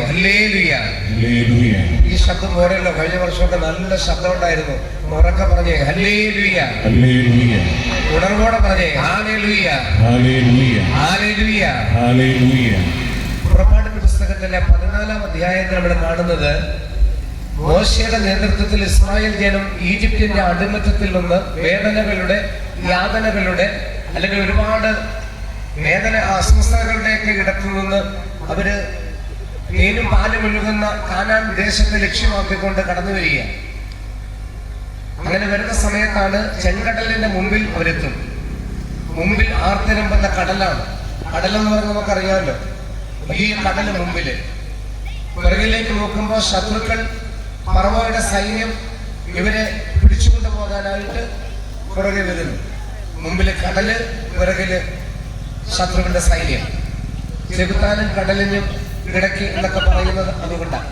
പറയുന്നു ഹല്ലേലൂയ. ഈ ശബ്ദം പോരല്ലോ, കഴിഞ്ഞ വർഷമൊക്കെ നല്ല ശബ്ദം ഉണ്ടായിരുന്നു. ഉറക്കെ പറഞ്ഞേ ഹല്ലേലൂയ. ഉണർവോടെ പറഞ്ഞേ ഹല്ലേലൂയ. പുറപ്പാടിന്റെ പുസ്തകത്തിലെ 14-ാം അധ്യായത്തിൽ നമ്മൾ കാണുന്നത് മോശയുടെ നേതൃത്വത്തിൽ ഇസ്രായേൽ ജനം ഈജിപ്തിന്റെ അടിമത്തത്തിൽ നിന്ന് വേദനകളുടെ, യാതനകളുടെ, അല്ലെങ്കിൽ ഒരുപാട് വേദന അസ്വസ്ഥതകളുടെയൊക്കെ ഇടത്തു നിന്ന് അവര് തേനും പാലും ഒഴുകുന്ന കാനാൻ ദേശത്തെ ലക്ഷ്യമാക്കിക്കൊണ്ട് കടന്നു വരിക. അങ്ങനെ വരുന്ന സമയത്താണ് ചെങ്കടലിന്റെ മുമ്പിൽ അവരെത്തും. മുമ്പിൽ ആർത്തിരമ്പുന്ന കടലാണ്. കടലെന്ന് പറഞ്ഞാൽ നമുക്കറിയാമല്ലോ, വലിയ കടല് മുമ്പില്. പിറകിലേക്ക് നോക്കുമ്പോൾ ശത്രുക്കൾ, ഫറവോയുടെ സൈന്യം ഇവരെ പിടിച്ചുകൊണ്ടു പോകാനായിട്ട് പുറകെ വരുന്നു. മുമ്പില് കടല്, പിറകില് ശത്രുവിന്റെ സൈന്യം. ചെകുത്താനും കടലിനും ഇടയ്ക്ക് എന്നൊക്കെ പറയുന്നത് അതുകൊണ്ടാണ്.